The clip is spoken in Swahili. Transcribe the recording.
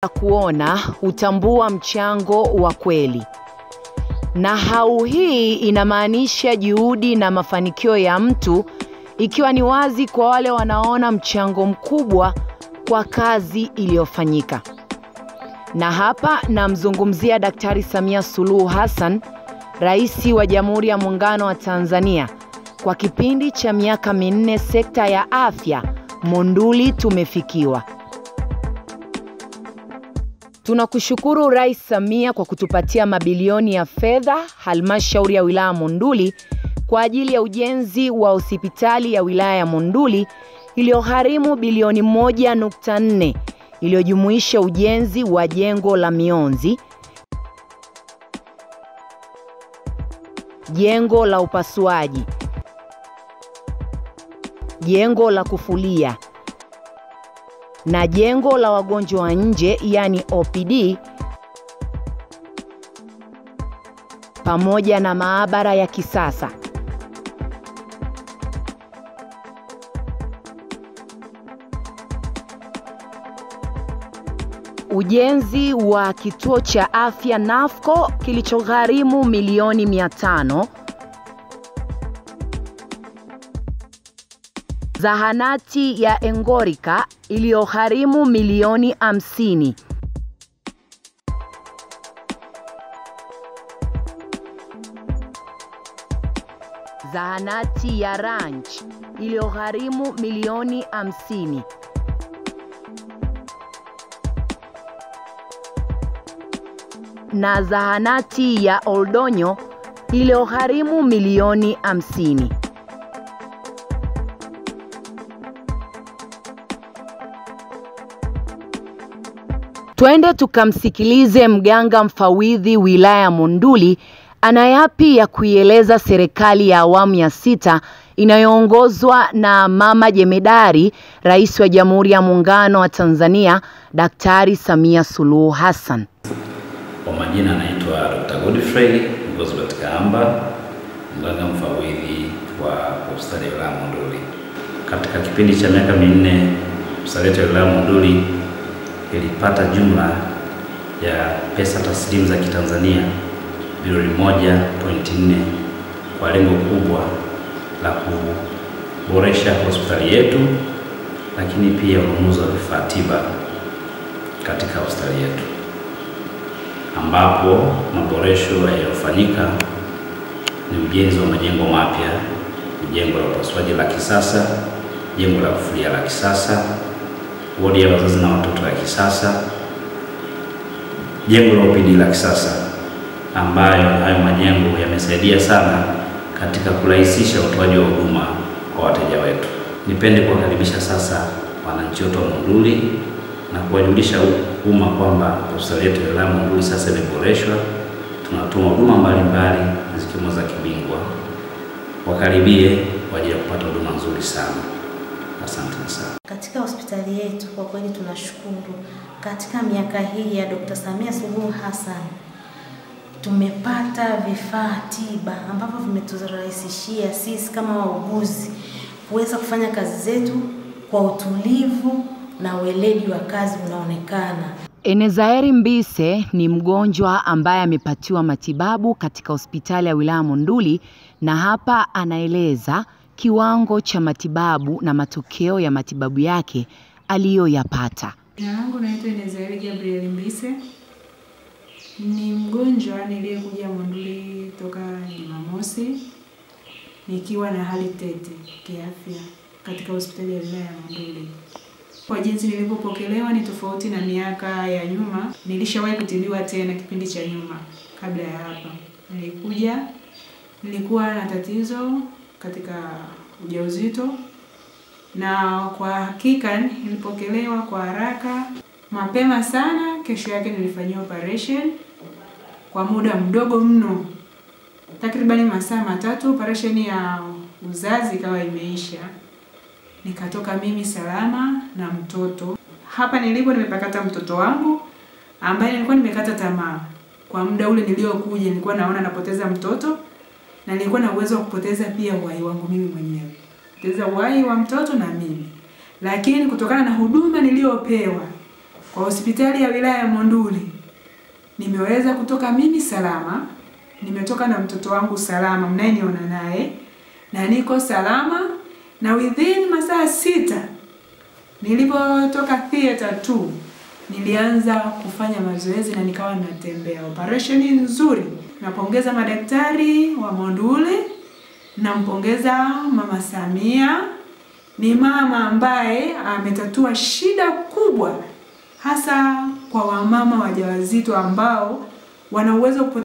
kuona hutambua mchango wa kweli. Nahau hii inamaanisha juhudi na mafanikio ya mtu, ikiwa ni wazi kwa wale wanaona mchango mkubwa kwa kazi iliyofanyika. Na hapa namzungumzia Daktari Samia Suluhu Hassan, Rais wa Jamhuri ya Muungano wa Tanzania. Kwa kipindi cha miaka 4 sekta ya afya Monduli tumefikiwa. Tunakushukuru Rais Samia kwa kutupatia mabilioni ya fedha halmashauri ya wilaya Monduli kwa ajili ya ujenzi wa hospitali ya wilaya ya Monduli iliyogharimu bilioni 1.4, iliyojumuisha ujenzi wa jengo la mionzi, jengo la upasuaji, jengo la kufulia na jengo la wagonjwa wa nje yani OPD, pamoja na maabara ya kisasa. Ujenzi wa kituo cha afya NAFCO kilichogharimu milioni 500. Zahanati ya Engorika iliyogharimu milioni 50. Zahanati ya Ranch iliyogharimu milioni 50. Na zahanati ya Oldonyo iliyogharimu milioni 50. Twende tukamsikilize mganga mfawidhi wilaya Monduli ana yapi ya kuieleza serikali ya awamu ya 6 inayoongozwa na Mama Jemedari, Rais wa Jamhuri ya Muungano wa Tanzania, Daktari Samia Suluhu Hassan. Kwa majina anaitwa Dr. Godfrey Gosbert Kaamba, mganga mfawidhi wa hospitali ya wilaya Monduli. Katika kipindi cha miaka 4 hospitali ya wilaya Monduli ilipata jumla ya pesa taslimu za Kitanzania bilioni 1.4 kwa lengo kubwa la kuboresha hospitali yetu, lakini pia ununuzi wa vifaa tiba katika hospitali yetu, ambapo maboresho yaliyofanyika ni ujenzi wa majengo mapya, jengo la upasuaji la kisasa, jengo la kufulia la kisasa, wodi ya wazazi na watoto la kisasa, jengo la OPD la kisasa, ambayo hayo majengo yamesaidia sana katika kurahisisha utoaji wa huduma kwa wateja wetu. Nipende kuwakaribisha sasa wananchi wote wa Monduli na kuwajulisha umma kwamba hospitali yetu ya wilaya Monduli sasa imeboreshwa. Tunatoa huduma mbalimbali zikiwemo za kibingwa. Wakaribie kwa ajili ya kupata huduma nzuri sana. Asante sana. Katika hospitali yetu kwa kweli tunashukuru, katika miaka hii ya Dr. Samia Suluhu Hassan tumepata vifaa tiba ambavyo vimeturahisishia sisi kama wauguzi kuweza kufanya kazi zetu kwa utulivu na weledi wa kazi unaonekana. Enezaeri Mbise ni mgonjwa ambaye amepatiwa matibabu katika hospitali ya wilaya Monduli, na hapa anaeleza kiwango cha matibabu na matokeo ya matibabu yake aliyoyapata. Jina langu naitwa Enezaeri Gabriel Mbise. Ni mgonjwa niliyekuja Monduli toka Jumamosi nikiwa na hali tete kiafya katika hospitali ya wilaya ya Monduli. Kwa jinsi nilipopokelewa ni tofauti na miaka ya nyuma. Nilishawahi kutibiwa tena kipindi cha nyuma kabla ya hapa. Nilikuwa na tatizo katika ujauzito, na kwa hakika nilipokelewa kwa haraka mapema sana. Kesho yake nilifanyia operation kwa muda mdogo mno, takriban masaa 3. Operation ya uzazi ikawa imeisha, nikatoka mimi salama na mtoto. Hapa nilipo nimepakata mtoto wangu ambaye nilikuwa nimekata tamaa. Kwa muda ule niliokuja nilikuwa naona napoteza mtoto, na nilikuwa na uwezo wa kupoteza pia uhai wangu mimi mwenyewe, kupoteza uhai wa mtoto na mimi. Lakini kutokana na huduma niliyopewa kwa hospitali ya wilaya ya Monduli nimeweza kutoka mimi salama, nimetoka na mtoto wangu salama mnayeniona naye, na niko salama, na within masaa 6 nilipotoka theater 2 nilianza kufanya mazoezi na nikawa natembea. Operation nzuri. Napongeza madaktari wa Monduli, nampongeza Mama Samia. Ni mama ambaye ametatua shida kubwa hasa kwa wamama wajawazito ambao wana uwezo